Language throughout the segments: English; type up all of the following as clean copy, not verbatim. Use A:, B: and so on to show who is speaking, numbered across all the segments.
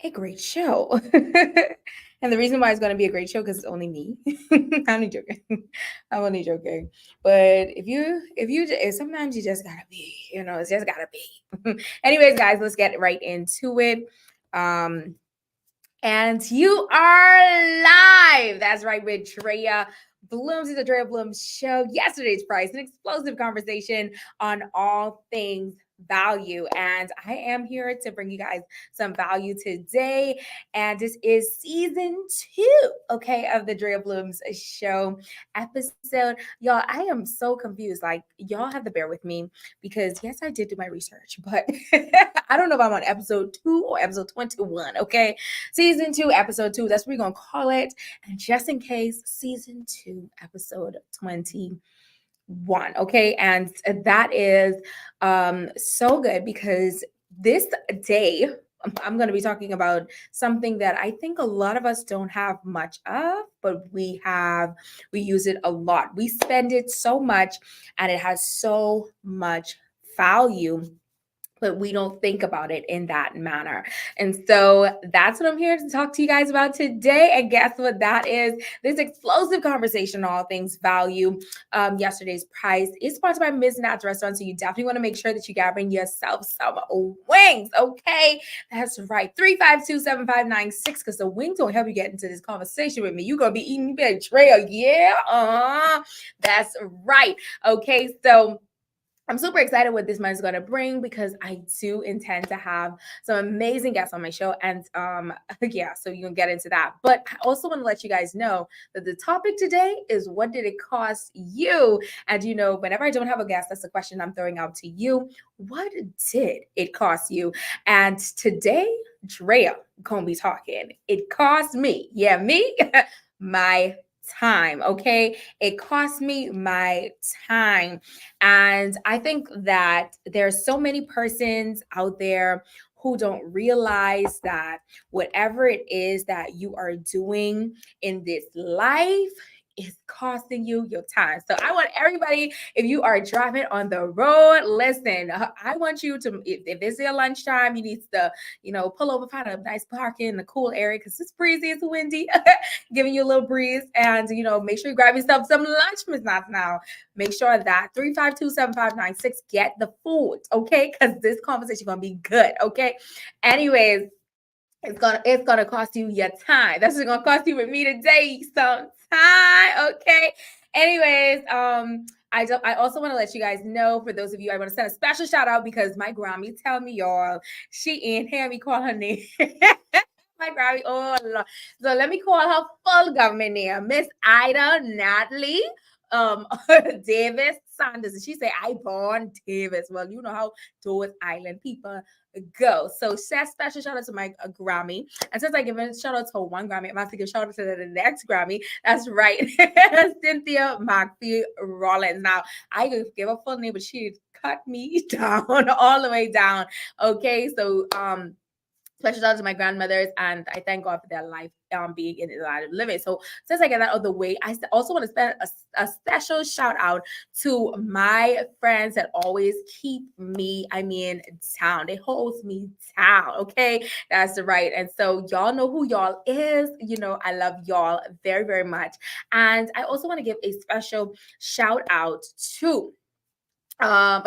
A: a great show. And the reason why it's going to be a great show because it's only me. I'm only joking. I'm only joking. But if sometimes you just gotta be, it's just gotta be. Anyways, guys, let's get right into it. Um, and you are live. That's right, with Draya Blooms. It's the Draya Blooms show. Yesterday's price, an explosive conversation on all things value. And I am here to bring you guys some value today. And this is season 2, okay, of the Draya Blooms show episode. Y'all, I am so confused. Like, y'all have to bear with me because yes, I did do my research, but I don't know if I'm on episode 2 or episode 21, okay? Season 2, episode 2. That's what we're going to call it. And just in case, season 2, episode 21. Okay. And that is so good because this day, I'm going to be talking about something that I think a lot of us don't have much of, but we use it a lot. We spend it so much and it has so much value, but we don't think about it in that manner. And so that's what I'm here to talk to you guys about today. And guess what that is? This explosive conversation on all things value. Yesterday's prize is sponsored by Ms. Nat's Restaurant. So you definitely want to make sure that you grabbing yourself some wings. Okay. That's right. 352-7596. Because the wings will help you get into this conversation with me. You're going to be eating betrayal. Yeah. That's right. Okay. So I'm super excited what this month is going to bring because I do intend to have some amazing guests on my show. And yeah, so you can get into that. But I also want to let you guys know that the topic today is what did it cost you? And whenever I don't have a guest, that's the question I'm throwing out to you. What did it cost you? And today, Draya gonna be talking. It cost me, me, my time. Okay, it cost me my time. And I think that there's so many persons out there who don't realize that whatever it is that you are doing in this life is costing you your time. So I want everybody, if you are driving on the road, listen, I want you to, if it's your lunchtime, you need to, pull over, find a nice parking in the cool area because it's breezy, it's windy, giving you a little breeze. And, make sure you grab yourself some lunch, Miss Knots now. Make sure that 352-7596, get the food, okay? Because this conversation is going to be good, okay? Anyways, it's gonna cost you your time. That's what's gonna cost you with me today. Some time, okay? Anyways, I also want to let you guys know, for those of you, I want to send a special shout out because my Grammy tell me, y'all, she ain't hear me call her name. My Grammy, oh Lord. So let me call her full government name, Miss Ida Natalie Davis Sanders. And she say, I born Davis. Well, you know how those island people go. So special shout out to my Grammy. And since I give a shout out to one Grammy, I'm going to give a shout out to the next Grammy. That's right. Cynthia McPhee Rollins. Now, I could give a full name, but she cut me down all the way down. Okay. So special shout out to my grandmothers, and I thank God for their life being in the line of living. So since I get that out of the way, I also want to spend a special shout out to my friends that always keep me, down. They hold me down. Okay, that's right. And so y'all know who y'all is. I love y'all very, very much. And I also want to give a special shout out to um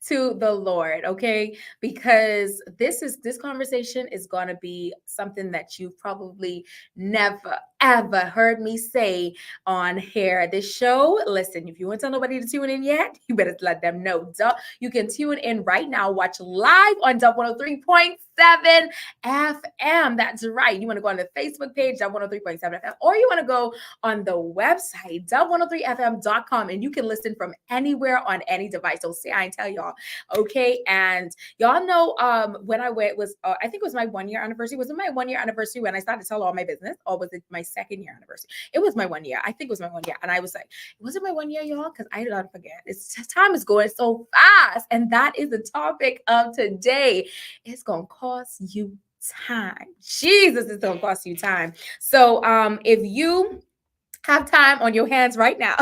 A: to the Lord, okay? Because this conversation is going to be something that you've probably never ever heard me say on here. This show, listen, if you want to tell nobody to tune in yet, you better let them know. You can tune in right now, watch live on Dub 103.7 FM. That's right. You want to go on the Facebook page, Dub 103.7 FM, or you want to go on the website, dub103fm.com, and you can listen from anywhere on any device. So say I ain't tell y'all, okay? And y'all know when I went was I think it was my 1-year anniversary. Was it my 1-year anniversary when I started to tell all my business, or was it my 2nd year anniversary? It was my 1 year. I think it was my 1 year, and I was like, was it my 1 year, y'all? Because I don't forget. Time is going so fast, and that is the topic of today. It's gonna cost you time. Jesus, it's gonna cost you time. So if you have time on your hands right now.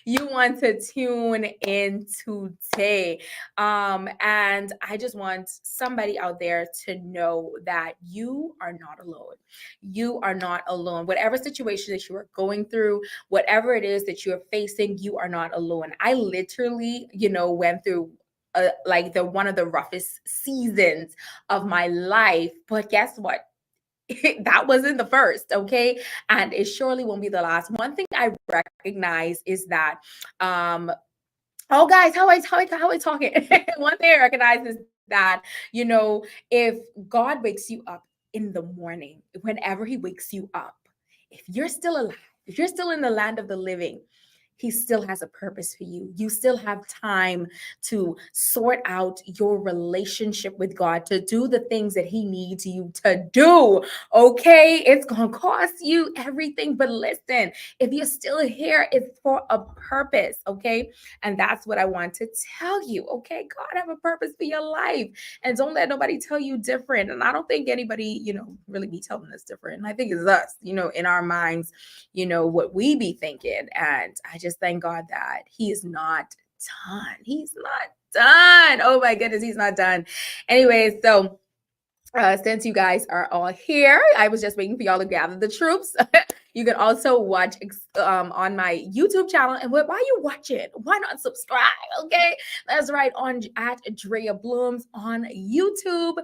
A: You want to tune in today. And I just want somebody out there to know that you are not alone. You are not alone. Whatever situation that you are going through, whatever it is that you're facing, you are not alone. I literally, went through like the one of the roughest seasons of my life. But guess what? That wasn't the first, okay? And it surely won't be the last. One thing I recognize is that, oh guys, how I talking? One thing I recognize is that, if God wakes you up in the morning, whenever He wakes you up, if you're still alive, if you're still in the land of the living, He still has a purpose for you. You still have time to sort out your relationship with God, to do the things that He needs you to do. Okay? It's going to cost you everything. But listen, if you're still here, it's for a purpose. Okay? And that's what I want to tell you. Okay? God have a purpose for your life. And don't let nobody tell you different. And I don't think anybody, really be telling us different. I think it's us, in our minds, what we be thinking. And I just thank God that He is not done. He's not done. Oh my goodness, He's not done. Anyways, so since you guys are all here, I was just waiting for y'all to gather the troops. You can also watch on my YouTube channel. And why are you watching? Why not subscribe? Okay, that's right, on at Draya Blooms on YouTube.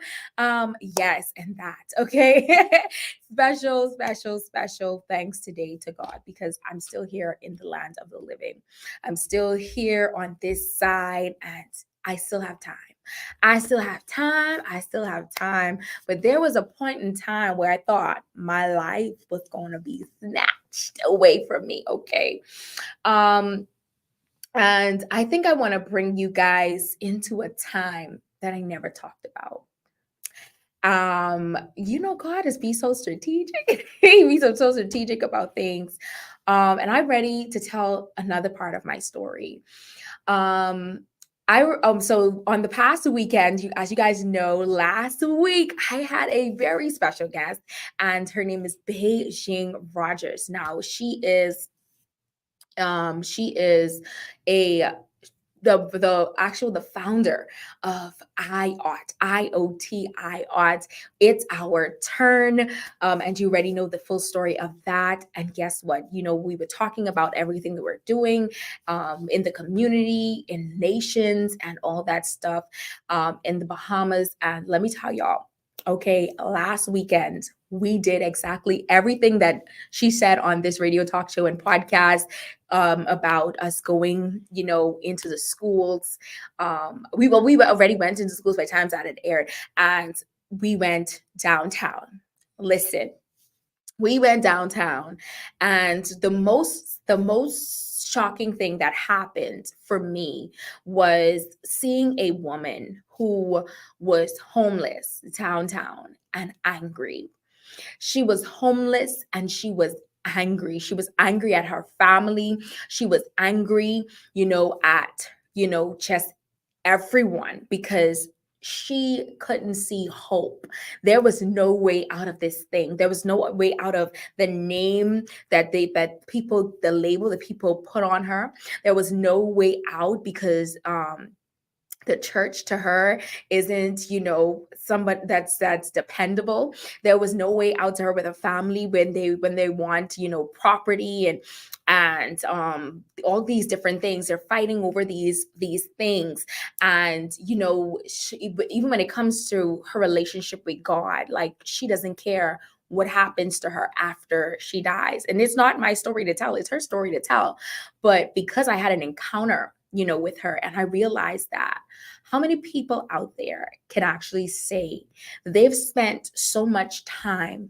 A: Yes, and that. Okay, special thanks today to God, because I'm still here in the land of the living. I'm still here on this side, and I still have time. I still have time. I still have time. But there was a point in time where I thought my life was going to be snatched away from me. Okay. And I think I want to bring you guys into a time that I never talked about. God is be so strategic. He be so strategic about things. And I'm ready to tell another part of my story. So on the past weekend, as you guys know, last week I had a very special guest, and her name is Beijing Rogers. Now she is a the founder of IOT. It's our turn. And you already know the full story of that. And guess what? We were talking about everything that we're doing in the community, in nations, and all that stuff in the Bahamas. And let me tell y'all, okay, last weekend, we did exactly everything that she said on this radio talk show and podcast about us going, into the schools. We already went into schools by times that it aired, and we went downtown. Listen, we went downtown, and the most shocking thing that happened for me was seeing a woman who was homeless downtown and angry. She was homeless and she was angry. She was angry at her family. She was angry, at, just everyone, because she couldn't see hope. There was no way out of this thing. There was no way out of the name the label that people put on her. There was no way out because the church to her isn't, somebody that's dependable. There was no way out to her with a family when they want, property and all these different things. They're fighting over these things. And even when it comes to her relationship with God, like, she doesn't care what happens to her after she dies. And it's not my story to tell, it's her story to tell. But because I had an encounter, with her, and I realized that how many people out there can actually say they've spent so much time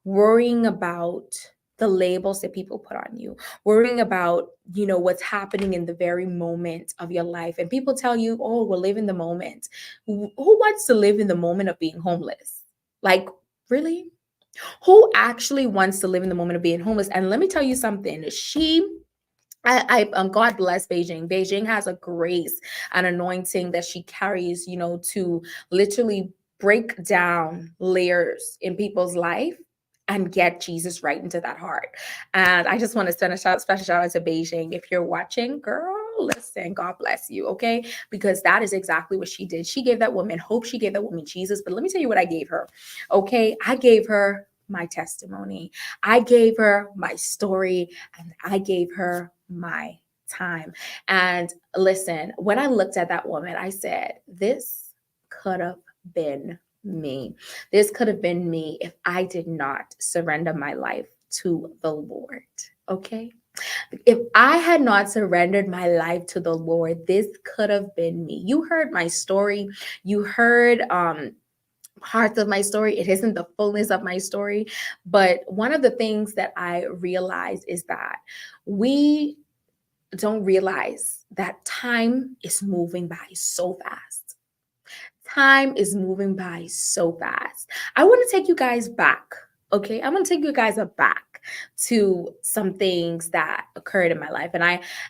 A: worrying about the labels that people put on you, worrying about, what's happening in the very moment of your life. And people tell you, oh, well, live in the moment. Who wants to live in the moment of being homeless? Like, really? Who actually wants to live in the moment of being homeless? And let me tell you something. God bless Beijing. Beijing has a grace and anointing that she carries, to literally break down layers in people's life and get Jesus right into that heart. And I just want to send a special shout out to Beijing. If you're watching, girl, listen, God bless you, okay? Because that is exactly what she did. She gave that woman hope. She gave that woman Jesus. But let me tell you what I gave her, okay? I gave her my testimony. I gave her my story, and I gave her my time. And listen, when I looked at that woman, I said, this could have been me. This could have been me if I did not surrender my life to the Lord. Okay. If I had not surrendered my life to the Lord, this could have been me. You heard my story. You heard parts of my story. It isn't the fullness of my story. But one of the things that I realized is that we don't realize that time is moving by so fast. Time is moving by so fast. I want to take you guys back. Okay. I want to take you guys back to some things that occurred in my life.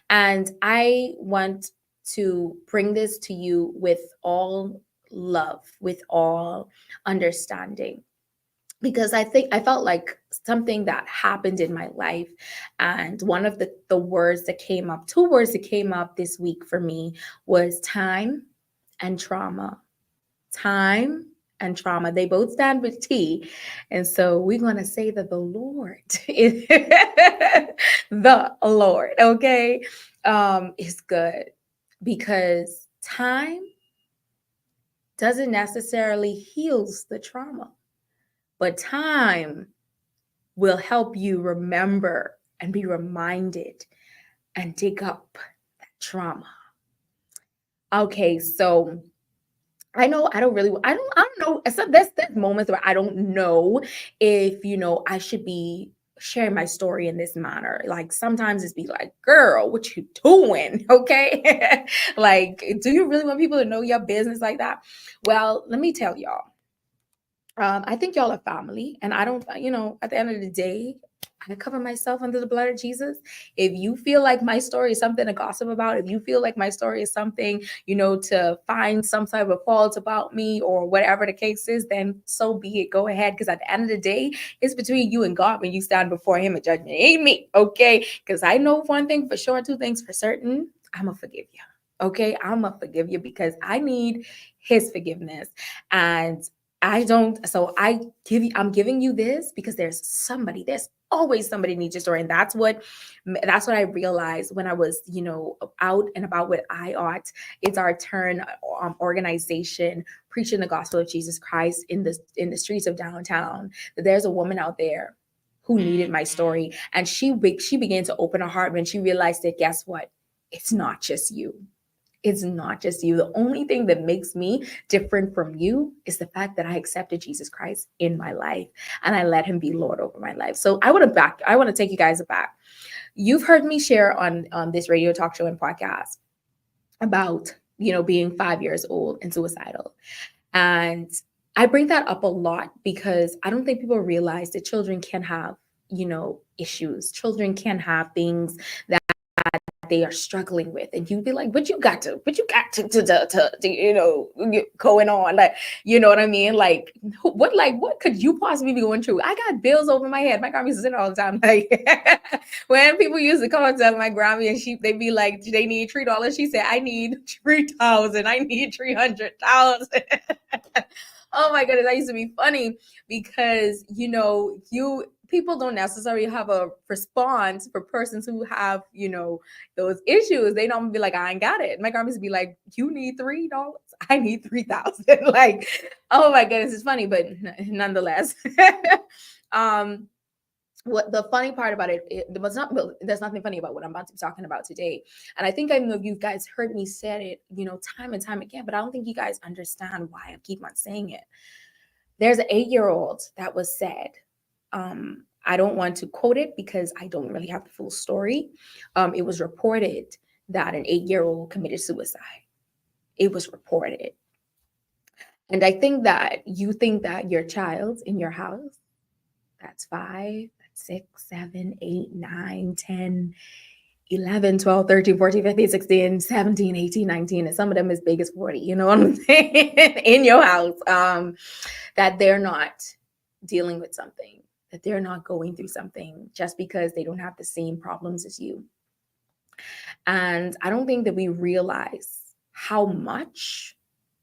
A: And I want to bring this to you with all love, with all understanding, because I felt like something that happened in my life. And one of the words that came up, two words that came up this week for me was time and trauma. Time and trauma. They both stand with T. And so we're going to say that the Lord is the Lord, okay, is good, because time doesn't necessarily heals the trauma, but time will help you remember and be reminded and dig up that trauma. Okay, so I know I don't know. There's moments where I don't know if, I should be sharing my story in this manner. Like sometimes it's be like, girl, what you doing? Okay. Like, do you really want people to know your business like that? Well, let me tell y'all. I think y'all are family, and I don't, at the end of the day, I cover myself under the blood of Jesus. If you feel like my story is something to gossip about, if you feel like my story is something, to find some type of fault about me or whatever the case is, then so be it. Go ahead. Because at the end of the day, it's between you and God when you stand before him in judgment. It ain't me. Okay. Because I know one thing for sure, two things for certain. I'm going to forgive you. Okay. I'm going to forgive you because I need his forgiveness. And I don't, so I'm giving you this because there's always somebody needs your story. And that's what I realized when I was, out and about with I Ought. It's our turn organization preaching the gospel of Jesus Christ in the streets of downtown. That there's a woman out there who needed my story. And she began to open her heart when she realized that, guess what? It's not just you. It's not just you. The only thing that makes me different from you is the fact that I accepted Jesus Christ in my life and I let him be Lord over my life. So I want to take you guys back. You've heard me share on this radio talk show and podcast about, being 5 years old and suicidal. And I bring that up a lot because I don't think people realize that children can have, issues. Children can have things that they are struggling with, and you'd be like, what you got to going on, like, you know what I mean, like what could you possibly be going through? I got bills over my head. My grandma used to say all the time, like, when people used to come and tell my grandma and they'd be like, they need $3, she said, I need 3,000, I need 300,000. Oh my goodness, that used to be funny because people don't necessarily have a response for persons who have, those issues. They don't be like, I ain't got it. My grandma used to be like, you need $3, I need 3,000. Like, oh my goodness, it's funny, but nonetheless. What the funny part about there's nothing funny about what I'm about to be talking about today. And I think I know you guys heard me say it, time and time again, but I don't think you guys understand why I keep on saying it. There's an 8-year-old that was said, I don't want to quote it because I don't really have the full story. It was reported that an 8-year-old committed suicide. It was reported. And I think that you think that your child in your house, that's 5, 6, 7, 8, 9, 10, 11, 12, 13, 14, 15, 16, 17, 18, 19, and some of them as big as 40, you know what I'm saying, in your house, that they're not dealing with something that they're not going through something just because they don't have the same problems as you. And I don't think that we realize how much,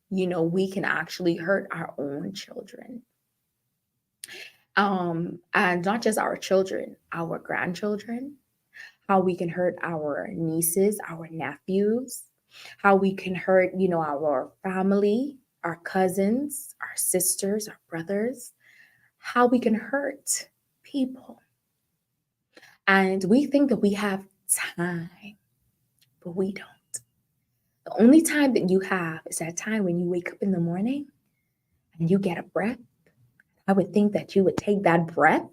A: we can actually hurt our own children. And not just our children, our grandchildren, how we can hurt our nieces, our nephews, how we can hurt, our family, our cousins, our sisters, our brothers, how we can hurt people. And we think that we have time, but we don't. The only time that you have is that time when you wake up in the morning and you get a breath. I would think that you would take that breath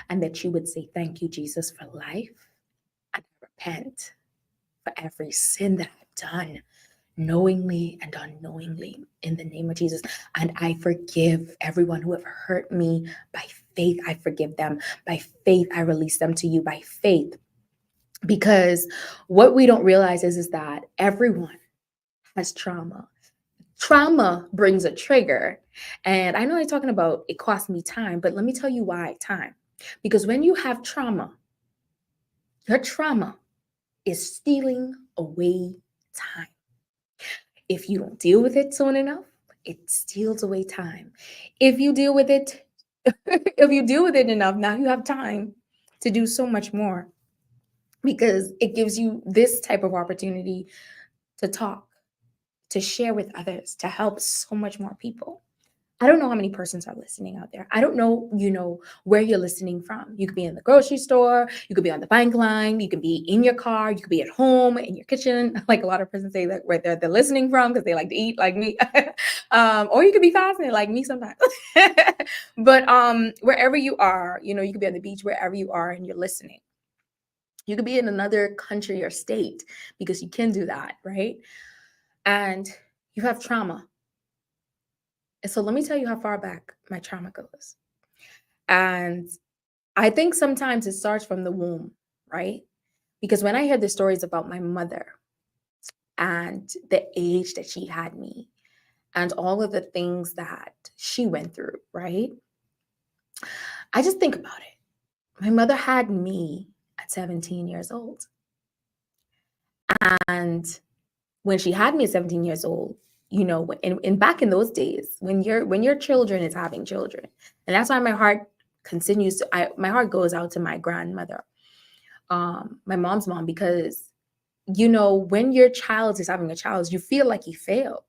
A: and that you would say, "Thank you, Jesus, for life. And I repent for every sin that I've done, knowingly and unknowingly, in the name of Jesus. And I forgive everyone who have hurt me. By faith, I forgive them. By faith, I release them to you. By faith." Because what we don't realize is that everyone has trauma. Trauma brings a trigger. And I know I'm talking about it cost me time, but let me tell you why time. Because when you have trauma, your trauma is stealing away time. If you don't deal with it soon enough, it steals away time. If you deal with it, if you deal with it enough, now you have time to do so much more because it gives you this type of opportunity to talk, to share with others, to help so much more people. I don't know how many persons are listening out there. I don't know, where you're listening from. You could be in the grocery store, you could be on the bank line, you could be in your car, you could be at home, in your kitchen. Like a lot of persons say that where they're listening from because they like to eat like me. Or you could be fasting like me sometimes. But wherever you are, you could be on the beach, wherever you are, and you're listening. You could be in another country or state because you can do that, right? And you have trauma. And so let me tell you how far back my trauma goes. And I think sometimes it starts from the womb, right? Because when I hear the stories about my mother and the age that she had me and all of the things that she went through, right? I just think about it. My mother had me at 17 years old. And when she had me at 17 years old, in back in those days, when your children is having children, and that's why my heart my heart goes out to my grandmother, my mom's mom, because when your child is having a child, you feel like you failed,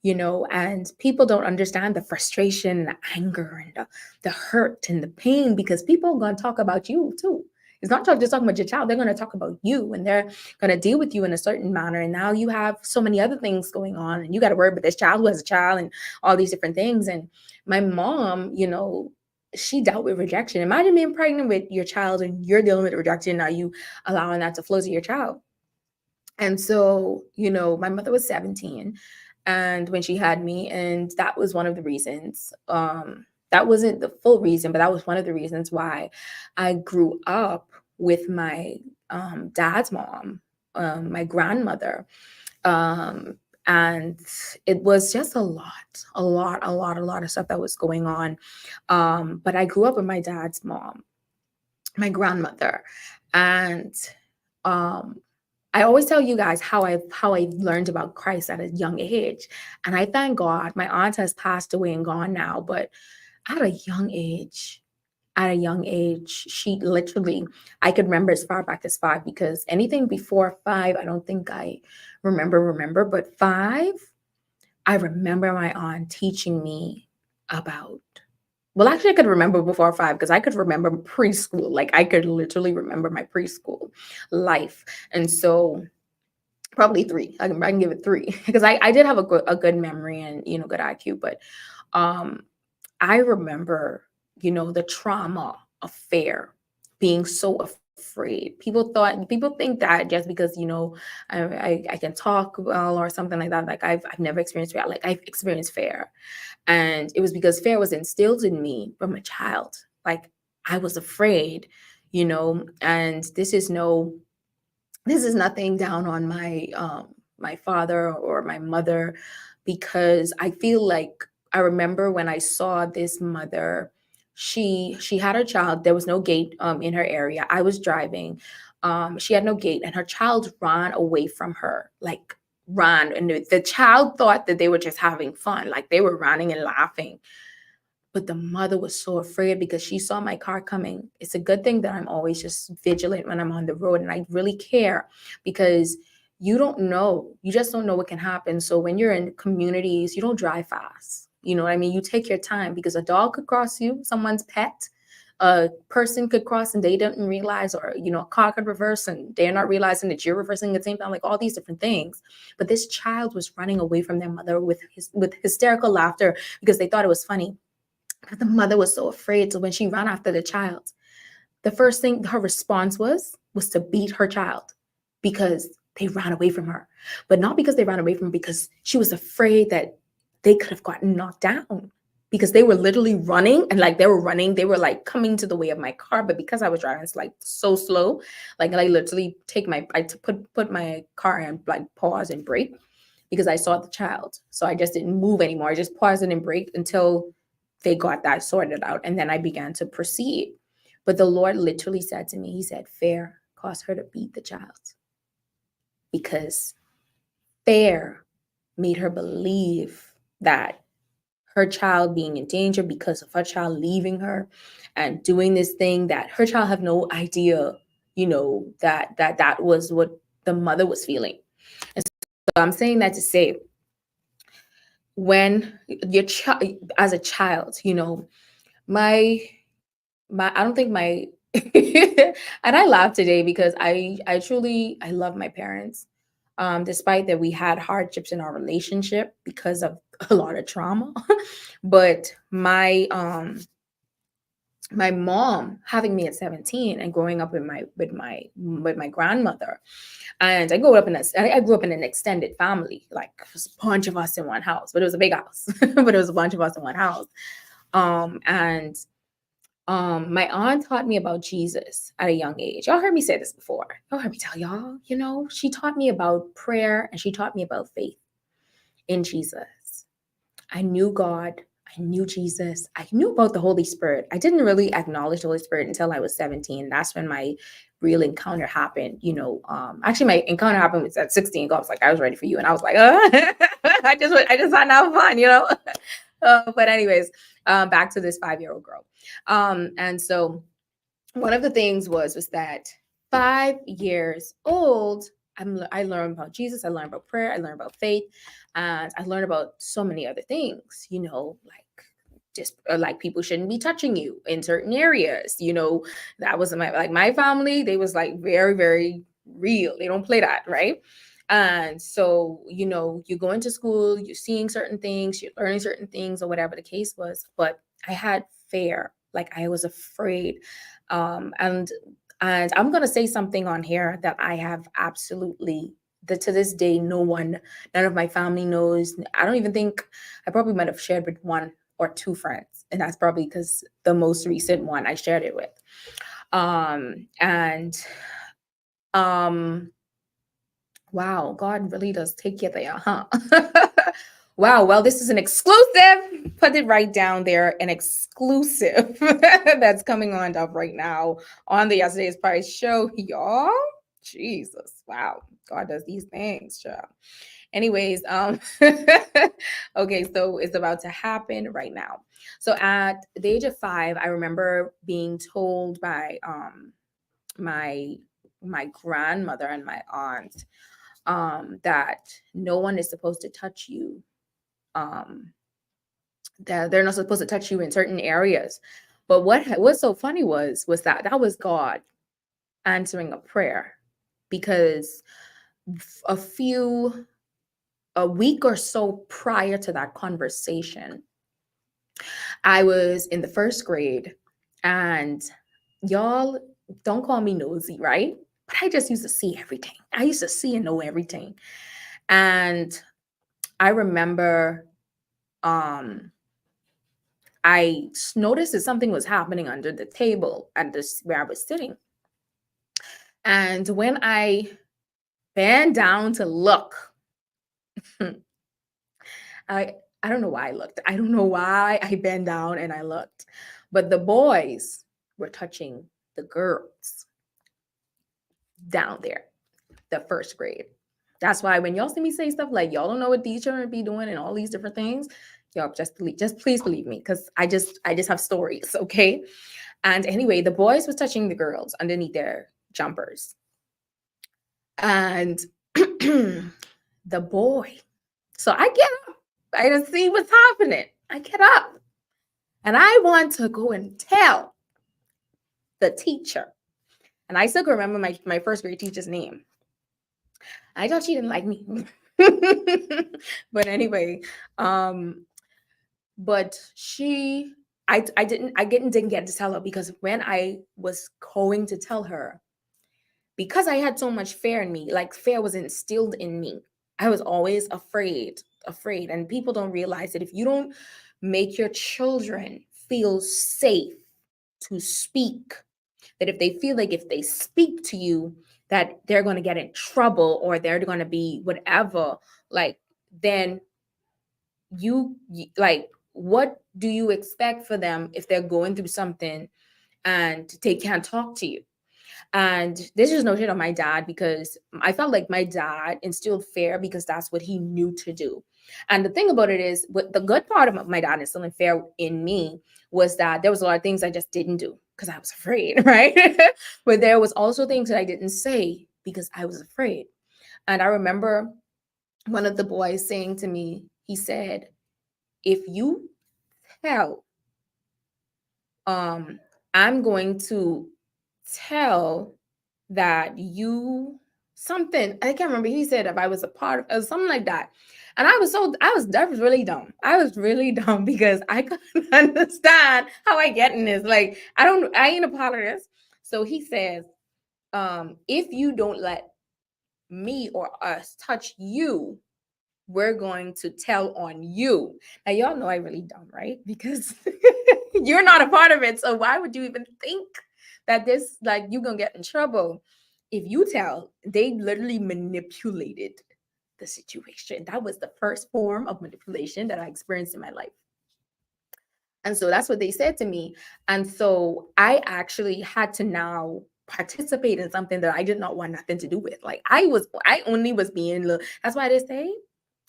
A: and people don't understand the frustration, the anger, and the hurt and the pain because people are going to talk about you too. It's not just talking about your child. They're going to talk about you and they're going to deal with you in a certain manner. And now you have so many other things going on and you got to worry about this child who has a child and all these different things. And my mom, she dealt with rejection. Imagine being pregnant with your child and you're dealing with rejection. Now you allowing that to flow to your child. And so, my mother was 17 and when she had me, and that was one of the reasons. That wasn't the full reason, but that was one of the reasons why I grew up with my dad's mom, my grandmother. And it was just a lot of stuff that was going on. But I grew up with my dad's mom, my grandmother, and um I always tell you guys how I learned about Christ at a young age. And I thank God my aunt has passed away and gone now, but at a young age, she literally, I could remember as far back as 5 because anything before 5, I don't think I remember, but 5, I remember my aunt teaching me about, well, actually, I could remember before 5 because I could remember preschool. Like I could literally remember my preschool life. And so probably 3. I can give it 3 because I did have a good memory and, good IQ, but um, I remember, the trauma of fear, being so afraid. People think that just because, I can talk well or something like that, like I've never experienced fear. Like I've experienced fear. And it was because fear was instilled in me from a child. Like I was afraid, and this is nothing down on my father or my mother, because I feel like I remember when I saw this mother She had her child. There was no gate in her area. I was driving. She had no gate, and her child ran away from her, like ran. And the child thought that they were just having fun, like they were running and laughing. But the mother was so afraid because she saw my car coming. It's a good thing that I'm always just vigilant when I'm on the road, and I really care because you don't know. You just don't know what can happen. So when you're in communities, you don't drive fast. You know what I mean? You take your time because a dog could cross you, someone's pet, a person could cross and they didn't realize, or a car could reverse and they're not realizing that you're reversing at the same time, like all these different things. But this child was running away from their mother with hysterical laughter because they thought it was funny. But the mother was so afraid. So when she ran after the child, the first thing her response was to beat her child because they ran away from her. But not because they ran away from her, because she was afraid that they could have gotten knocked down because they were literally running, and like they were like coming to the way of my car. But because I was driving it's like so slow, like I literally put my car and like pause and brake because I saw the child. So I just didn't move anymore. I just paused it and braked until they got that sorted out. And then I began to proceed. But the Lord literally said to me, He said, fear caused her to beat the child because fear made her believe that her child being in danger because of her child leaving her and doing this thing that her child had no idea, that was what the mother was feeling. And so I'm saying that to say, when your child, as a child, my I don't think my and I laugh today because I truly I love my parents. Despite that we had hardships in our relationship because of a lot of trauma. But my mom having me at 17 and growing up with my grandmother, and I grew up in an extended family, like it was a bunch of us in one house, but it was a big house, but it was a bunch of us in one house. And my aunt taught me about Jesus at a young age. Y'all heard me say this before. Y'all heard me tell y'all, she taught me about prayer and she taught me about faith in Jesus. I knew God. I knew Jesus. I knew about the Holy Spirit. I didn't really acknowledge the Holy Spirit until I was 17. That's when my real encounter happened. Actually, my encounter happened was at 16. God was like, I was ready for you. And I was like, I just want to have fun. But anyways, back to this 5-year-old girl. And so one of the things was that 5 years old, I learned about Jesus, I learned about prayer, I learned about faith, and I learned about so many other things, like just like people shouldn't be touching you in certain areas. That was my family, they was like very, very real. They don't play that, right? And so, you go into school, you're seeing certain things, you're learning certain things, or whatever the case was. But I had fear, like I was afraid. And I'm gonna say something on here that I have absolutely that to this day, none of my family knows. I don't even think I probably might have shared with one or two friends, and that's probably because the most recent one I shared it with. And wow, God really does take you there, huh? Wow, well, this is an exclusive. Put it right down there, an exclusive that's coming on up right now on the Yesterday's Price show, y'all. Jesus, wow, God does these things, child. Anyways, okay, so it's about to happen right now. So at the age of 5, I remember being told by my grandmother and my aunt that no one is supposed to touch you, that they're not supposed to touch you in certain areas. But what's so funny was that was God answering a prayer, because a week or so prior to that conversation, I was in the first grade, and y'all don't call me nosy, right? But I just used to see everything. I used to see and know everything. And I remember I noticed that something was happening under the table at this where I was sitting. And when I bent down to look, I I don't know why I looked. I don't know why I bent down and I looked. But the boys were touching the girls down there, the first grade. That's why when y'all see me say stuff like y'all don't know what these children be doing and all these different things, y'all just please believe me, because I just have stories, okay? And anyway, the boys was touching the girls underneath their jumpers. And the boy, so I get up, I didn't see what's happening. I get up and I want to go and tell the teacher. And I still can remember my first grade teacher's name. I thought she didn't like me. But anyway, um, but she I didn't get to tell her, because when I was going to tell her, because I had so much fear in me, like fear was instilled in me. I was always afraid. And people don't realize that if you don't make your children feel safe to speak, that if they feel like if they speak to you, that they're going to get in trouble or they're going to be whatever, like, then like, what do you expect for them if they're going through something and they can't talk to you? And this is no shit on my dad, because I felt like my dad instilled fear because that's what he knew to do. And the thing about it is, what the good part of my dad instilling fear in me was that there was a lot of things I just didn't do because I was afraid, right? But there was also things that I didn't say because I was afraid. And I remember one of the boys saying to me, he said, if you tell, I'm going to tell that you something, I can't remember, he said if I was a part of something like that. And that was really dumb. I was really dumb because I couldn't understand how I get in this. Like, I ain't a part of this. So he says, if you don't let me or us touch you, we're going to tell on you. Now, y'all know I really dumb, right? Because you're not a part of it. So why would you even think that this, like, you're going to get in trouble? If you tell, they literally manipulated the situation. That was the first form of manipulation that I experienced in my life. And so that's what they said to me. And so I actually had to now participate in something that I did not want nothing to do with. Like, I only was being, that's why they say,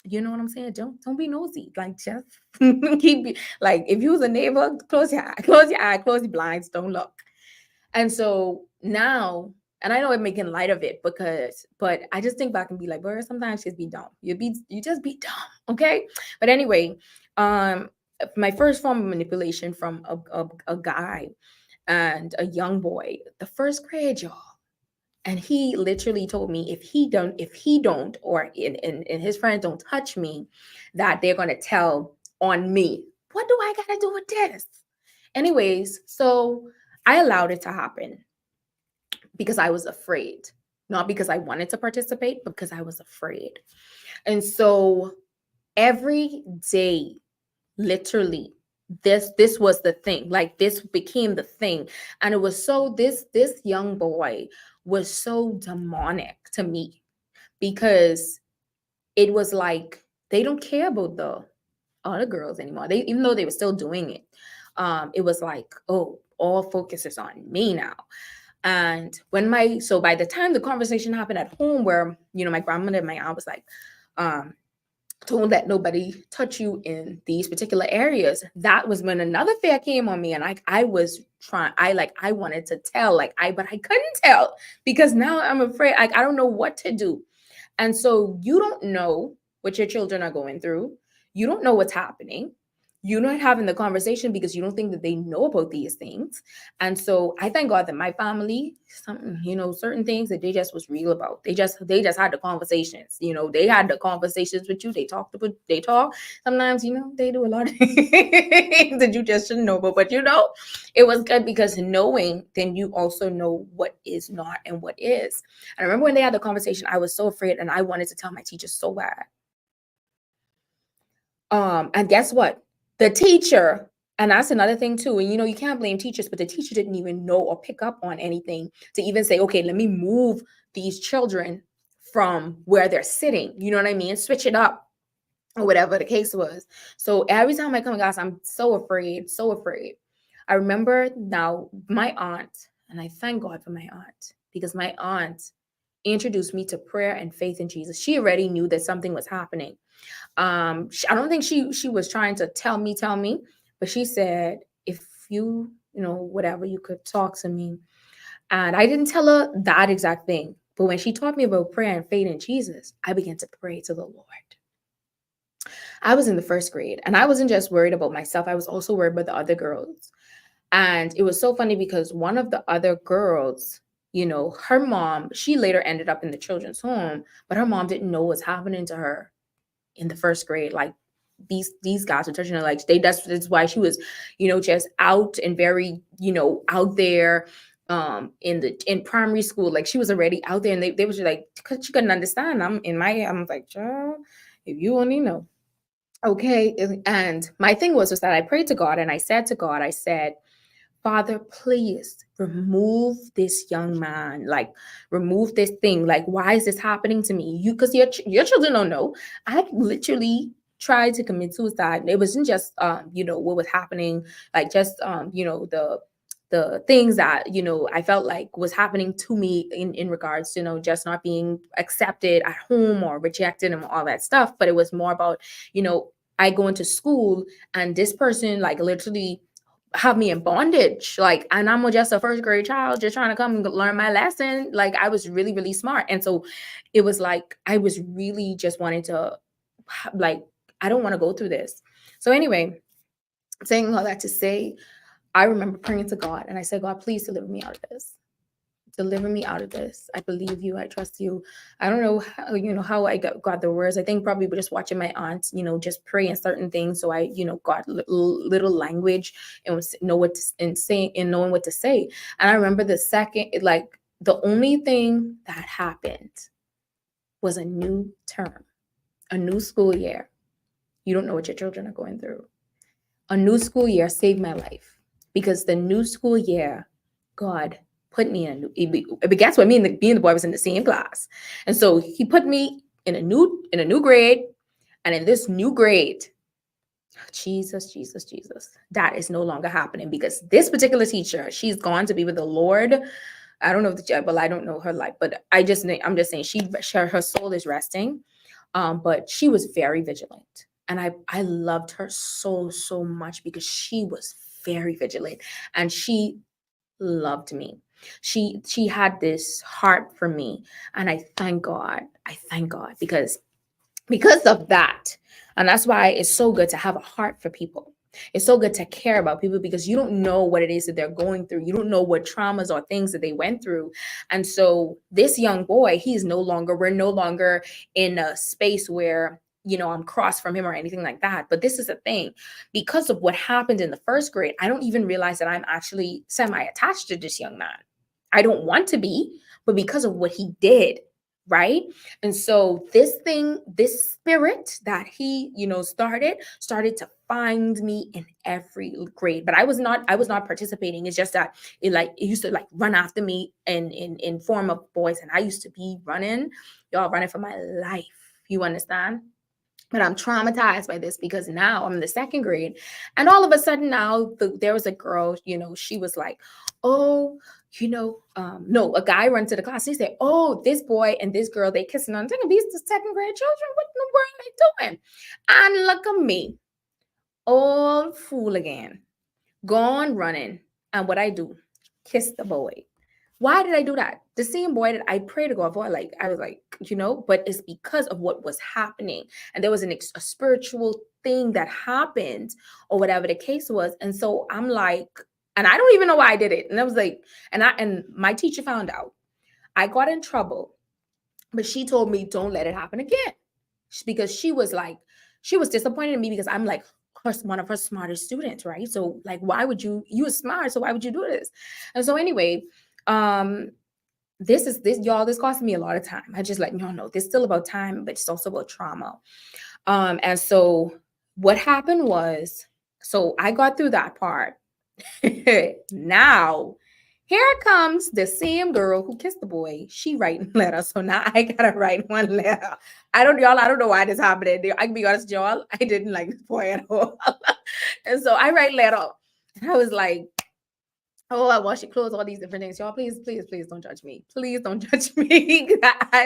A: you know what I'm saying? Don't be nosy. Like, just keep, like, if you was a neighbor, close your eye, close your blinds, don't look. And so now, and I know I'm making light of it but I just think back and be like, bro, sometimes just be dumb. You just be dumb, okay? But anyway, my first form of manipulation from a guy and a young boy, the first grade, y'all. And he literally told me if he don't, or in his friends don't touch me, that they're gonna tell on me. What do I gotta do with this? Anyways, so I allowed it to happen because I was afraid. Not because I wanted to participate, but because I was afraid. And so every day, literally, this was the thing. Like, this became the thing. And it was so, this young boy was so demonic to me, because it was like they don't care about the other girls anymore. They, even though they were still doing it, it was like, oh, all focus is on me now. And so by the time the conversation happened at home, where, my grandmother and my aunt was like, don't let nobody touch you in these particular areas, that was when another fear came on me. And I was trying, I wanted to tell, but I couldn't tell, because now I'm afraid, I don't know what to do. And so you don't know what your children are going through. You don't know what's happening. You're not having the conversation because you don't think that they know about these things. And so I thank God that my family, certain things that they just was real about. They just had the conversations. They had the conversations with you. They talk. Sometimes, they do a lot of things that you just shouldn't know about. But it was good, because knowing, then you also know what is not and what is. And I remember when they had the conversation, I was so afraid, and I wanted to tell my teacher so bad. And guess what? The teacher, and that's another thing too, and you can't blame teachers, but the teacher didn't even know or pick up on anything to even say, okay, let me move these children from where they're sitting. You know what I mean? Switch it up, or whatever the case was. So every time I come in class, I'm so afraid, so afraid. I remember now my aunt, and I thank God for my aunt, because my aunt introduced me to prayer and faith in Jesus. She already knew that something was happening. I don't think she was trying to tell me, but she said, if whatever, you could talk to me. And I didn't tell her that exact thing. But when she taught me about prayer and faith in Jesus, I began to pray to the Lord. I was in the first grade, and I wasn't just worried about myself. I was also worried about the other girls. And it was so funny because one of the other girls, her mom, she later ended up in the children's home, but her mom didn't know what's happening to her in the first grade. Like, these guys were touching her. Like, that's why she was, just out and very, out there in primary school. Like, she was already out there, and they was just like, cause she couldn't understand. I'm like, child, if you only know. Okay. And my thing was that I prayed to God, and I said to God, I said, Father, please remove this young man. Like, remove this thing. Like, why is this happening to me? Because your children don't know. I literally tried to commit suicide. It wasn't just what was happening, like just the things that I felt like was happening to me in regards to just not being accepted at home or rejected and all that stuff. But it was more about I go into school, and this person like literally have me in bondage, like, and I'm just a first grade child just trying to come and learn my lesson. Like, I was really, really smart. And so it was like I was really just wanting to, like, I don't want to go through this. So anyway, saying all that to say, I remember praying to God, and I said, God, please deliver me out of this. Deliver me out of this. I believe you. I trust you. I don't know how I got the words. I think probably just watching my aunt, just pray in certain things. So I, got little language and was know what to, and saying and knowing what to say. And I remember the second, like, the only thing that happened was a new term, a new school year. You don't know what your children are going through. A new school year saved my life, because the new school year, God put me in a new, it began with me and the boy was in the same class. And so he put me in a new grade. And in this new grade, Jesus, Jesus, Jesus, that is no longer happening, because this particular teacher, she's gone to be with the Lord. I don't know but I don't know her life, but I'm just saying her soul is resting. But she was very vigilant. And I loved her so, so much, because she was very vigilant, and she loved me. She had this heart for me. And I thank God. I thank God, because of that. And that's why it's so good to have a heart for people. It's so good to care about people, because you don't know what it is that they're going through. You don't know what traumas or things that they went through. And so this young boy, we're no longer in a space where, I'm cross from him or anything like that. But this is the thing, because of what happened in the first grade, I don't even realize that I'm actually semi-attached to this young man. I don't want to be, but because of what he did, right? And so this spirit that he, started to find me in every grade. But I was not participating. It's just that it used to like run after me in form of boys. And I used to be running, y'all, running for my life. You understand? But I'm traumatized by this, because now I'm in the second grade, and all of a sudden now there was a girl, she was like, oh, no, a guy runs to the class. He said, oh, this boy and this girl, they kissing on. I'm thinking, these the second grade children. What in the world are they doing? And look at me, old fool again, gone running. And what I do, kiss the boy. Why did I do that? The same boy that I prayed to God for, like, I was like, but it's because of what was happening. And there was a spiritual thing that happened, or whatever the case was. And so I'm like, and I don't even know why I did it. And I was like, and my teacher found out. I got in trouble, but she told me, don't let it happen again. Because she was disappointed in me, because I'm like one of her smartest students, right? So like, why would you were smart, so why would you do this? And so anyway, this cost me a lot of time. I just like, no, this is still about time, but it's also about trauma. And so what happened was, so I got through that part. Now here comes the same girl who kissed the boy. She writing letters. So now I gotta write one letter. I don't know why this happened. I can be honest, y'all, I didn't like this boy at all. And so I write letter. And I was like, Oh, I wash your clothes, all these different things. Y'all, please, please, please don't judge me. Please don't judge me.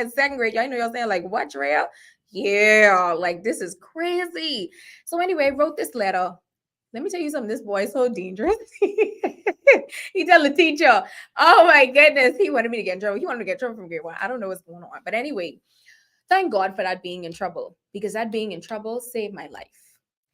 A: Second grade, y'all know y'all saying, like, what, Draya? Yeah, like, this is crazy. So anyway, I wrote this letter. Let me tell you something. This boy is so dangerous. He tell the teacher, oh my goodness, he wanted me to get in trouble. He wanted me to get in trouble from grade one. I don't know what's going on. But anyway, thank God for that being in trouble, because that being in trouble saved my life.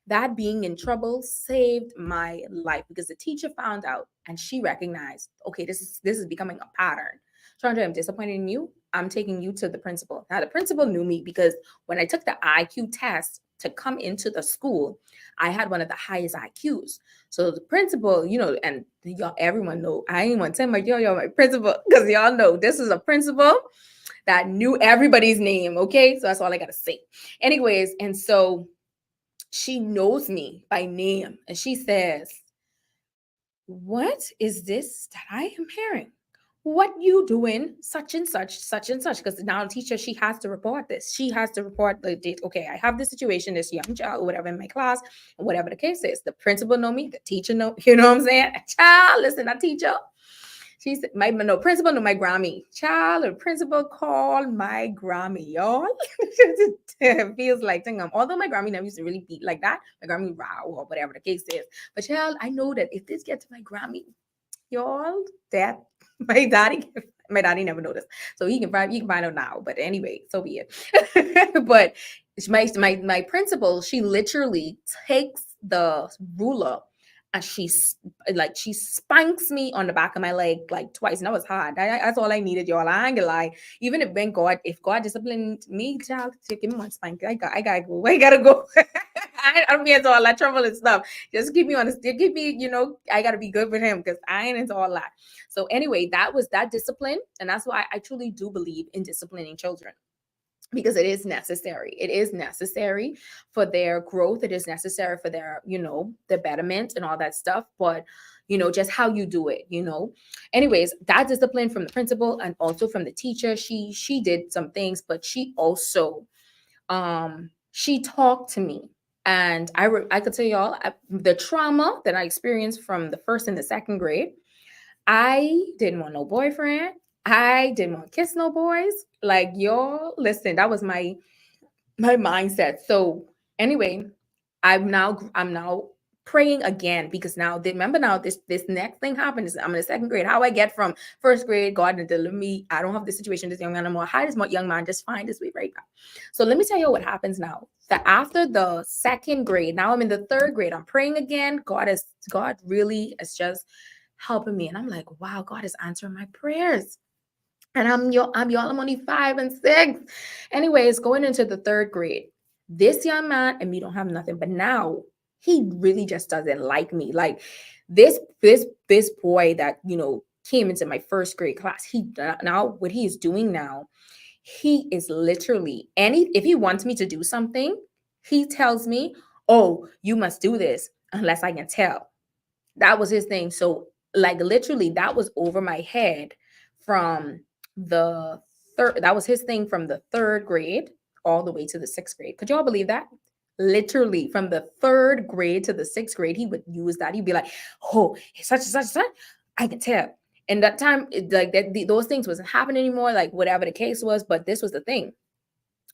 A: That being in trouble saved my life, because the teacher found out and she recognized, okay, this is becoming a pattern. Chandra, I'm disappointed in you. I'm taking you to the principal. Now the principal knew me because when I took the IQ test to come into the school, I had one of the highest IQs. So the principal, and y'all, everyone know, I ain't want to tell my y'all my principal, because y'all know this is a principal that knew everybody's name. Okay, so that's all I gotta say. Anyways, and so she knows me by name and she says, what is this that I am hearing? What you doing such and such, such and such? Because now the teacher, she has to report this. She has to report the date. Okay, I have this situation, this young child, whatever in my class, whatever the case is. The principal know me, the teacher know, you know what I'm saying? Child, listen, that teacher, she said, my no principal, no, my Grammy. Child, the principal called my Grammy, y'all. It feels like thing. Although my Grammy never used to really beat like that, my Grammy row or whatever the case is. But child, I know that if this gets to my Grammy, y'all, that my daddy, my daddy never noticed. So you can find out now. But anyway, so be it. But my principal, she literally takes the ruler and she spanks me on the back of my leg like twice, and that was hard. That's all I needed, y'all. I ain't gonna lie. Even if God disciplined me, child, to give me one spank, I gotta go. I gotta go. I don't be into all that trouble and stuff. Just keep me on this. Keep me, I gotta be good with him because I ain't into all that. So anyway, that was that discipline, and that's why I truly do believe in disciplining children, because it is necessary. It is necessary for their growth. It is necessary for their, their betterment and all that stuff. But, just how you do it. Anyways, that discipline from the principal and also from the teacher, she did some things, but she also, she talked to me. And I could tell y'all the trauma that I experienced from the first and the second grade. I didn't want no boyfriend. I didn't want to kiss no boys. Like, y'all, listen, that was my mindset. So anyway, I'm now praying again, because now remember, now this next thing happened is I'm in the second grade. How I get from first grade, God to deliver me. I don't have this situation, this young man anymore. How does my young man just find his way right now? So let me tell you what happens now. That after the second grade, now I'm in the third grade. I'm praying again. God really is just helping me. And I'm like, wow, God is answering my prayers. And I'm only 5 and 6. Anyways, going into the third grade, this young man and me don't have nothing, but now he really just doesn't like me. Like this boy that came into my first grade class. He now what he is doing now, he is literally if he wants me to do something, he tells me, "Oh, you must do this unless I can tell." That was his thing. So like literally that was over my head from the third. That was his thing from the third grade all the way to the sixth grade. Could y'all believe that? Literally from the third grade to the sixth grade, he would use that. He'd be like, "Oh, such and such and such, I can tell." And that time, like those things wasn't happening anymore. Like whatever the case was, but this was the thing.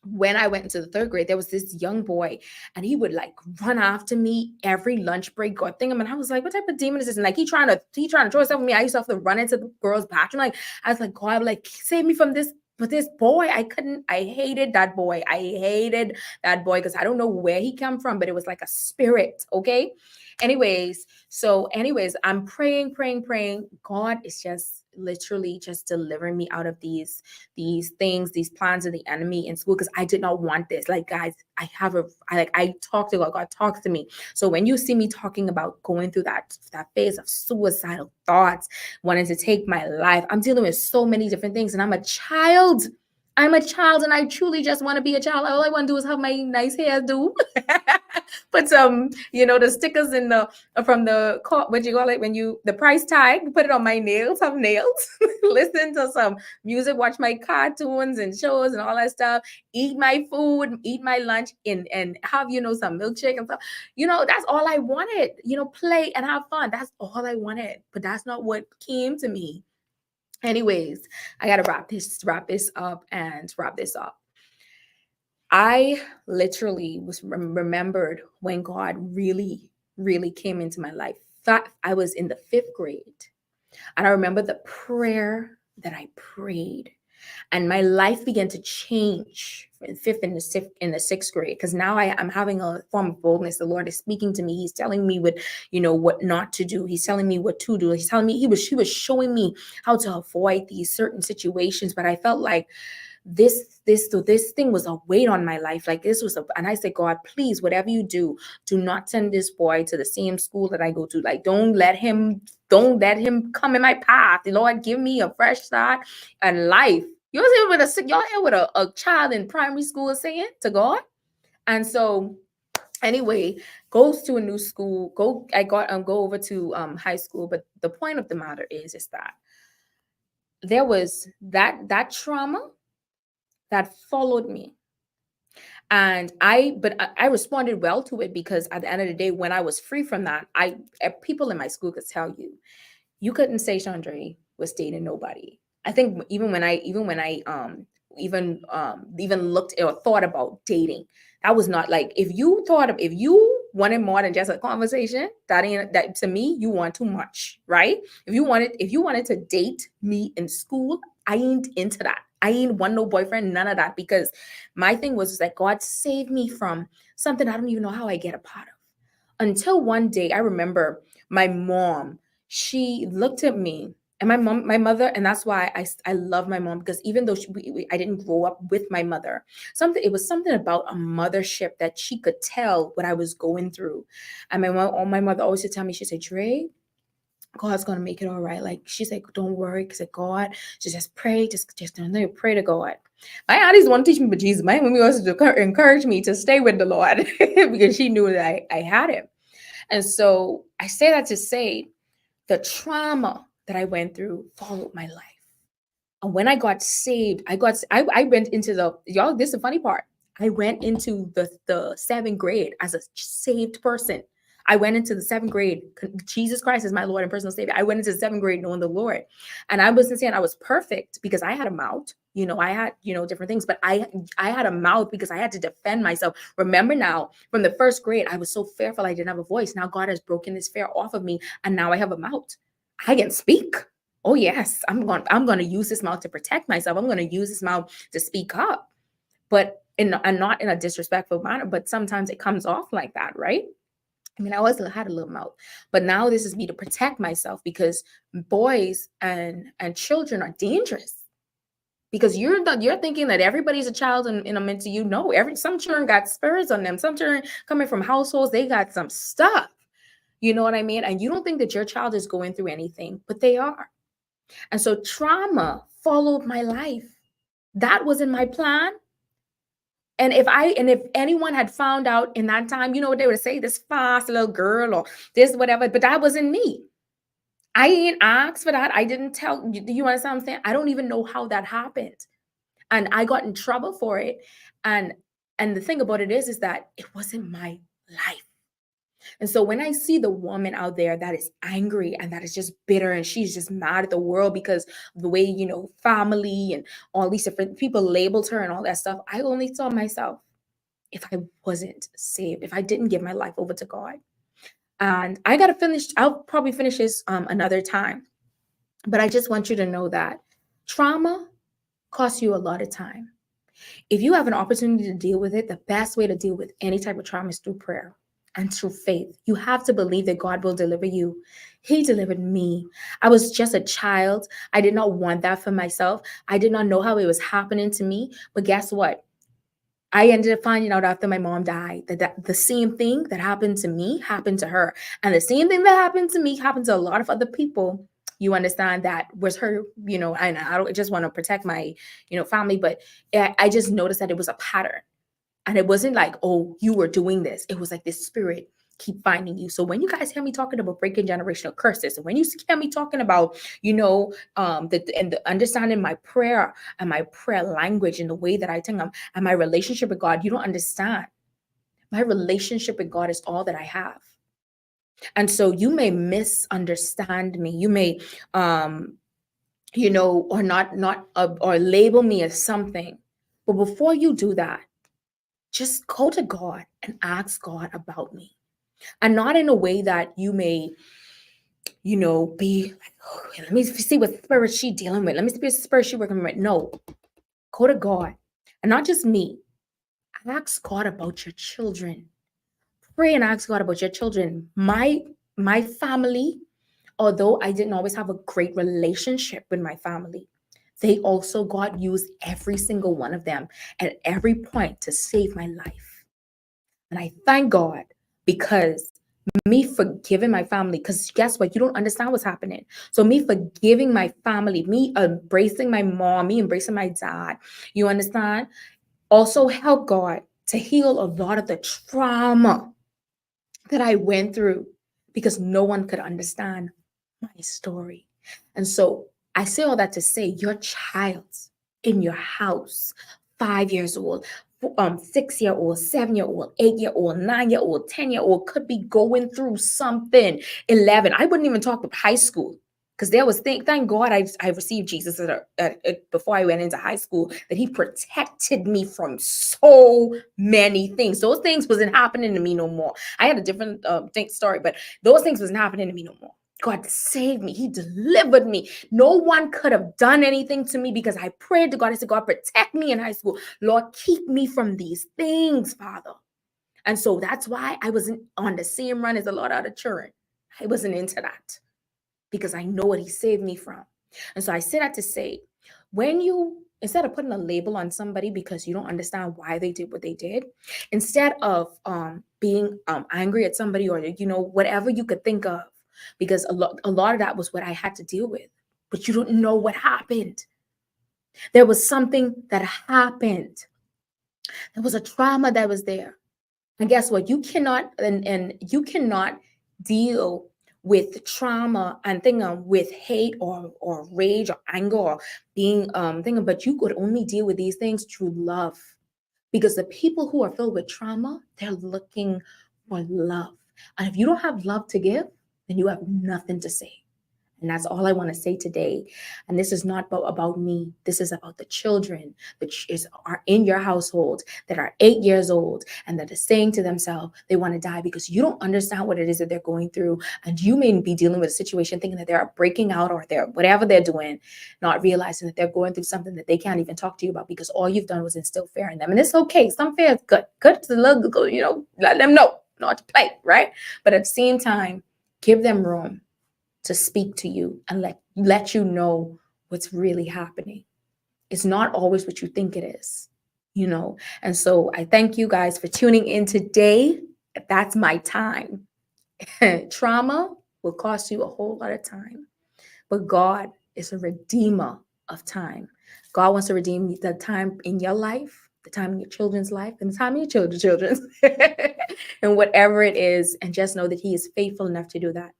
A: When I went into the third grade, there was this young boy, and he would like run after me every lunch break or thing. And I was like, what type of demon is this? And like he trying to throw stuff at me. I used to have to run into the girls' bathroom. Like I was like, God, like save me from this. But this boy, I hated that boy. I hated that boy because I don't know where he came from, but it was like a spirit. Okay. Anyways, I'm praying, praying, praying. God is just literally just delivering me out of these things, these plans of the enemy in school, because I did not want this. Like, guys, I talk to God. God talks to me. So when you see me talking about going through that phase of suicidal thoughts, wanting to take my life, I'm dealing with so many different things, and I'm a child. I'm a child and I truly just want to be a child. All I want to do is have my nice hair do. Put some, the stickers in the from the what you call it when you the price tag, put it on my nails, have nails, listen to some music, watch my cartoons and shows and all that stuff, eat my food, eat my lunch, and have some milkshake and stuff. That's all I wanted. Play and have fun. That's all I wanted. But that's not what came to me. Anyways, I gotta wrap this up and wrap this up. I literally was remembered when God really, really came into my life. Thought I was in the 5th grade, and I remember the prayer that I prayed, and my life began to change in fifth and the 6th grade, because now I'm having a form of boldness. The Lord is speaking to me. He's telling me what not to do. He's telling me what to do. He's telling me he was showing me how to avoid these certain situations. But I felt like this thing was a weight on my life. Like and I said, God, please, whatever you do not send this boy to the same school that I go to. Like, don't let him come in my path. Lord, give me a fresh start and life. Y'all hear what a child in primary school is saying to God? And so anyway, goes to a new school. Go over to high school. But the point of the matter is that there was that trauma that followed me. And I responded well to it, because at the end of the day, when I was free from that, people in my school could tell you couldn't say Chandra was dating nobody. I think even looked or thought about dating, that was not like, if you wanted more than just a conversation, that to me, you want too much, right? If you wanted to date me in school, I ain't into that. I ain't want no boyfriend, none of that, because my thing was that God saved me from something I don't even know how I get a part of. Until one day, I remember my mom, she looked at me, and my mother, and that's why I love my mom, because even though I didn't grow up with my mother, it was something about a mothership that she could tell what I was going through. And my mother always would tell me, she said, Dre, God's gonna make it all right. Like, she said, don't worry, because God, just pray, just don't pray to God. My aunties want to teach me about Jesus. My mommy also encourage me to stay with the Lord because she knew that I had him. And so I say that to say the trauma that I went through followed my life. And when I got saved, I went into y'all, this is the funny part. I went into the 7th grade as a saved person. I went into the 7th grade. Jesus Christ is my Lord and personal Savior. I went into the 7th grade knowing the Lord. And I wasn't saying I was perfect because I had a mouth. I had, different things, but I had a mouth because I had to defend myself. Remember now, from the 1st grade, I was so fearful I didn't have a voice. Now God has broken this fear off of me, and now I have a mouth. I can speak. Oh yes, I'm going to use this mouth to protect myself. I'm going to use this mouth to speak up, but and not in a disrespectful manner. But sometimes it comes off like that, right? I mean, I always had a little mouth, but now this is me to protect myself, because boys and children are dangerous. Because you're thinking that everybody's a child in a mental. Some children got spirits on them. Some children coming from households, they got some stuff. You know what I mean? And you don't think that your child is going through anything, but they are. And so trauma followed my life. That wasn't my plan. And if anyone had found out in that time, you know what they would say, this fast little girl or this, whatever, but that wasn't me. I ain't asked for that. I didn't tell. Do you understand what I'm saying? I don't even know how that happened. And I got in trouble for it. And the thing about it is that it wasn't my life. And so when I see the woman out there that is angry and that is just bitter and she's just mad at the world because of the way, family and all these different people labeled her and all that stuff, I only saw myself, if I wasn't saved, if I didn't give my life over to God. And I'll probably finish this another time. But I just want you to know that trauma costs you a lot of time. If you have an opportunity to deal with it, the best way to deal with any type of trauma is through prayer and through faith. You have to believe that God will deliver you. He delivered me. I was just a child. I did not want that for myself. I did not know how it was happening to me. But guess what? I ended up finding out after my mom died that the same thing that happened to me happened to her. And the same thing that happened to me happened to a lot of other people You understand? That was her, and I don't just want to protect my, family, but I just noticed that it was a pattern. And it wasn't like, oh, you were doing this. It was like this spirit keep finding you. So when you guys hear me talking about breaking generational curses, and when you hear me talking about, the understanding my prayer and my prayer language and the way that I think and my relationship with God, you don't understand. My relationship with God is all that I have. And so you may misunderstand me. You may, or not or label me as something. But before you do that, just go to God and ask God about me. And not in a way that you may, be like, oh, let me see what spirit she dealing with. Let me see what spirit she working with. No, go to God. And not just me. Ask God about your children. Pray and ask God about your children. My family, although I didn't always have a great relationship with my family, they also, God used every single one of them at every point to save my life. And I thank God, because me forgiving my family, because guess what? You don't understand what's happening. So me forgiving my family, me embracing my mom, me embracing my dad, you understand? Also help God to heal a lot of the trauma that I went through, because no one could understand my story. And so I say all that to say, your child in your house, 5 years old, 6-year-old, 7-year-old, 8-year-old, 9-year-old, 10-year-old could be going through something. 11. I wouldn't even talk about high school. Because there was thank God I received Jesus before I went into high school, that he protected me from so many things. Those things wasn't happening to me no more. I had a different story, but those things wasn't happening to me no more. God saved me. He delivered me. No one could have done anything to me, because I prayed to God. I said, God, protect me in high school. Lord, keep me from these things, Father. And so that's why I wasn't on the same run as a lot of other children. I wasn't into that, because I know what he saved me from. And so I say that to say, when you, instead of putting a label on somebody because you don't understand why they did what they did, instead of being angry at somebody, or whatever you could think of, because a lot of that was what I had to deal with. But you don't know what happened. There was something that happened. There was a trauma that was there. And guess what? You cannot, and you cannot deal with trauma and with hate or rage or anger or being but you could only deal with these things through love. Because the people who are filled with trauma, they're looking for love. And if you don't have love to give, then you have nothing to say. And that's all I want to say today. And this is not about me. This is about the children that are in your household, that are 8 years old, and that are saying to themselves, they want to die, because you don't understand what it is that they're going through. And you may be dealing with a situation thinking that they're breaking out, or they're whatever they're doing, not realizing that they're going through something that they can't even talk to you about, because all you've done was instill fear in them. And it's okay. Some fear is good. Good to let them know not to play, right? But at the same time, give them room to speak to you and let you know what's really happening. It's not always what you think it is, And so I thank you guys for tuning in today. That's my time. Trauma will cost you a whole lot of time, but God is a redeemer of time. God wants to redeem the time in your life, the time in your children's life, and the time in your children's, and whatever it is. And just know that he is faithful enough to do that.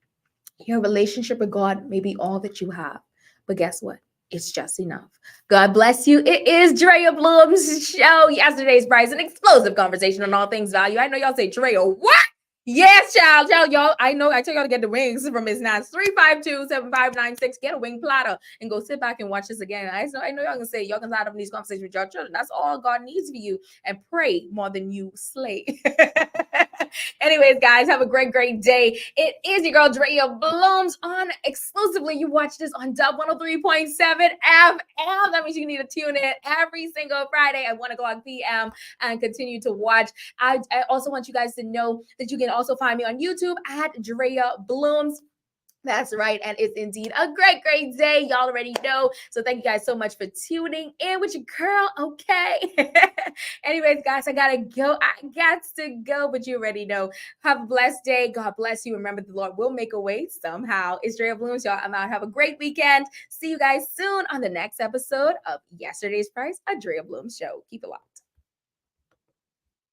A: Your relationship with God may be all that you have, but guess what? It's just enough. God bless you. It is Draya Bloom's show. Yesterday's prize, an explosive conversation on all things value. I know y'all say, Draya, what? Yes, child. Tell y'all. I know. I tell y'all to get the wings from Miss Nance. 352-7596. Get a wing platter and go sit back and watch this again. I know y'all can say y'all can start up these conversations with your children. That's all God needs for you. And pray more than you slay. Anyways, guys, have a great, great day. It is your girl Draya Blooms on exclusively. You watch this on Dub 103.7 FM. That means you need to tune in every single Friday at 1 o'clock p.m. and continue to watch. I also want you guys to know that you can also find me on YouTube at Draya Blooms. That's right. And it's indeed a great, great day. Y'all already know. So thank you guys so much for tuning in with your girl. Okay. Anyways, guys, I gotta go. I got to go, but you already know. Have a blessed day. God bless you. Remember, the Lord will make a way somehow. It's Draya Blooms. Y'all, I'm out. Have a great weekend. See you guys soon on the next episode of Yesterday's Price, a Draya Blooms show. Keep it locked.